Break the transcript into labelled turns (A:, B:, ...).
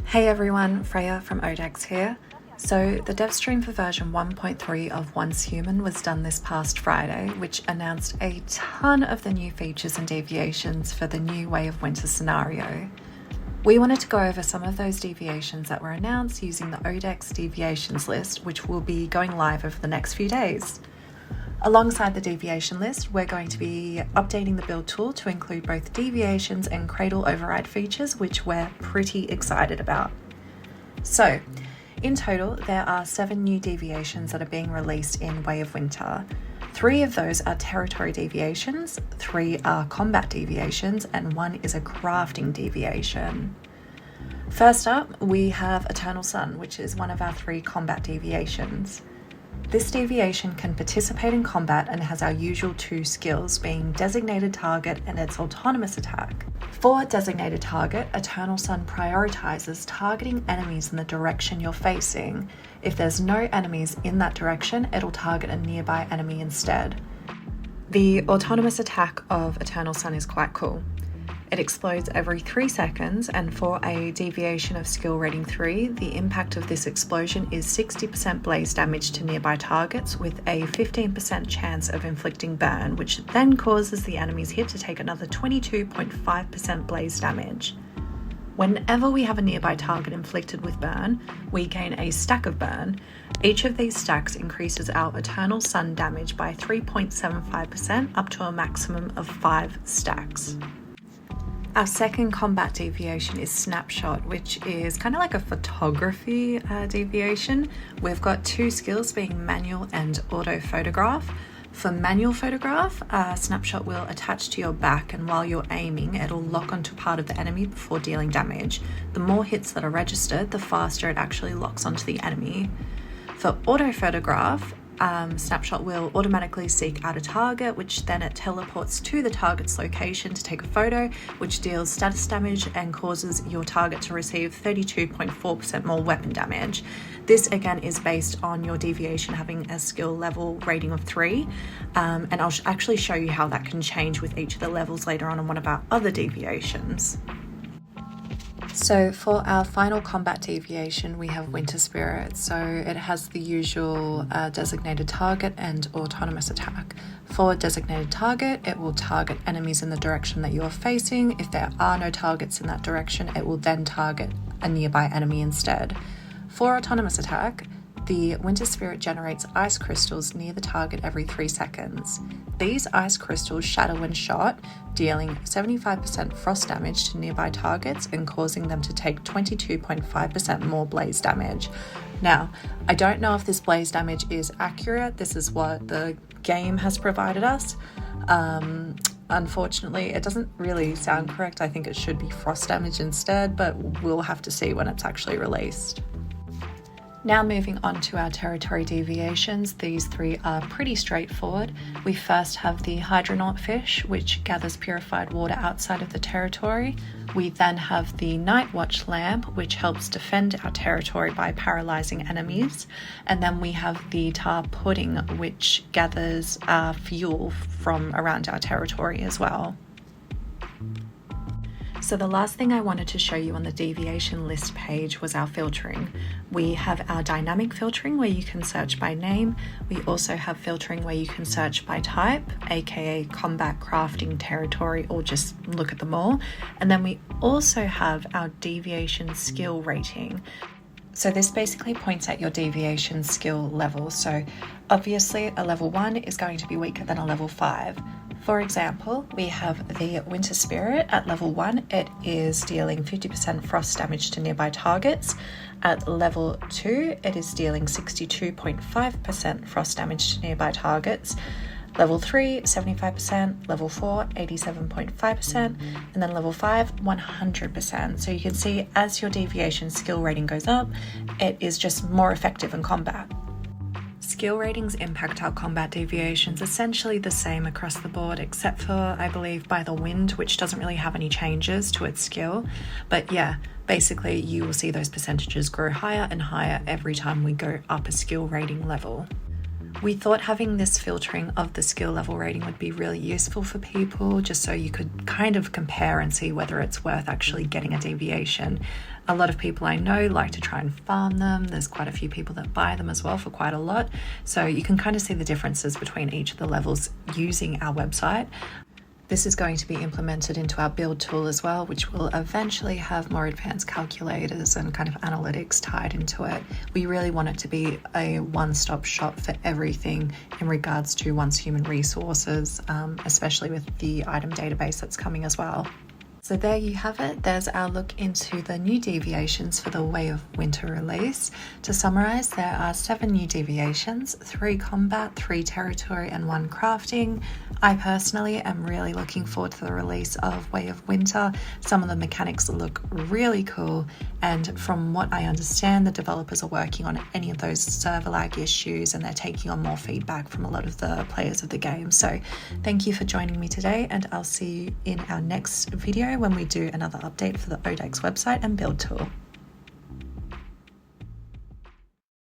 A: Hey everyone, Freya from OhDex here. So the dev stream for version 1.3 of Once Human was done this past Friday, which announced a ton of the new features and deviations for the new Way of Winter scenario. We wanted to go over some of those deviations that were announced using the OhDex deviations list, which will be going live over the next few days. Alongside the deviation list, we're going to be updating the build tool to include both deviations and Cradle override features, which we're pretty excited about. So, in total, there are 7 new deviations that are being released in Way of Winter. 3 of those are territory deviations, 3 are combat deviations, and 1 is a crafting deviation. First up, we have Eternal Sun, which is one of our 3 combat deviations. This deviation can participate in combat and has our usual 2 skills, being Designated Target and its Autonomous Attack. For Designated Target, Eternal Sun prioritizes targeting enemies in the direction you're facing. If there's no enemies in that direction, it'll target a nearby enemy instead. The Autonomous Attack of Eternal Sun is quite cool. It explodes every 3 seconds, and for a deviation of skill rating 3, the impact of this explosion is 60% blaze damage to nearby targets with a 15% chance of inflicting burn, which then causes the enemy's hit to take another 22.5% blaze damage. Whenever we have a nearby target inflicted with burn, we gain a stack of burn. Each of these stacks increases our Eternal Sun damage by 3.75% up to a maximum of 5 stacks. Our second combat deviation is Snapshot, which is kind of like a photography deviation. We've got 2 skills being manual and auto photograph. For manual photograph, Snapshot will attach to your back, and while you're aiming, it'll lock onto part of the enemy before dealing damage. The more hits that are registered, the faster it actually locks onto the enemy. For auto photograph, Snapshot will automatically seek out a target, which then it teleports to the target's location to take a photo, which deals status damage and causes your target to receive 32.4% more weapon damage. This again is based on your deviation having a skill level rating of 3, and I'll actually show you how that can change with each of the levels later on in one of our other deviations. So for our final combat deviation, we have Winter Spirit. So it has the usual designated target and autonomous attack. For designated target, it will target enemies in the direction that you are facing. If there are no targets in that direction, it will then target a nearby enemy instead. For autonomous attack, the Winter Spirit generates ice crystals near the target every 3 seconds. These ice crystals shatter when shot, dealing 75% frost damage to nearby targets and causing them to take 22.5% more blaze damage. Now, I don't know if this blaze damage is accurate. This is what the game has provided us. Unfortunately, it doesn't really sound correct. I think it should be frost damage instead, but we'll have to see when it's actually released. Now moving on to our territory deviations, these 3 are pretty straightforward. We first have the Hydronaut fish, which gathers purified water outside of the territory. We then have the Night Watch lamp, which helps defend our territory by paralyzing enemies. And then we have the Tar Pudding, which gathers fuel from around our territory as well. So the last thing I wanted to show you on the deviation list page was our filtering. We have our dynamic filtering where you can search by name. We also have filtering where you can search by type, aka combat, crafting, territory, or just look at them all. And then we also have our deviation skill rating. So this basically points at your deviation skill level. So obviously a level 1 is going to be weaker than a level 5. For example, we have the Winter Spirit at level 1. It is dealing 50% frost damage to nearby targets. At level 2, it is dealing 62.5% frost damage to nearby targets. Level 3, 75%, level 4, 87.5%, and then level 5, 100%. So you can see as your deviation skill rating goes up, it is just more effective in combat. Skill ratings impact our combat deviations essentially the same across the board, except for, I believe, by the wind, which doesn't really have any changes to its skill. But yeah, basically you will see those percentages grow higher and higher every time we go up a skill rating level. We thought having this filtering of the skill level rating would be really useful for people, just so you could kind of compare and see whether it's worth actually getting a deviation. A lot of people I know like to try and farm them. There's quite a few people that buy them as well for quite a lot. So you can kind of see the differences between each of the levels using our website. This is going to be implemented into our build tool as well, which will eventually have more advanced calculators and kind of analytics tied into it. We really want it to be a one-stop shop for everything in regards to once human resources, especially with the item database that's coming as well. So there you have it. There's our look into the new deviations for the Way of Winter release. To summarize, there are 7 new deviations, 3 combat, 3 territory, and 1 crafting. I personally am really looking forward to the release of Way of Winter. Some of the mechanics look really cool, and from what I understand, the developers are working on any of those server lag issues, and they're taking on more feedback from a lot of the players of the game. So thank you for joining me today, and I'll see you in our next video when we do another update for the OhDex website and build tool.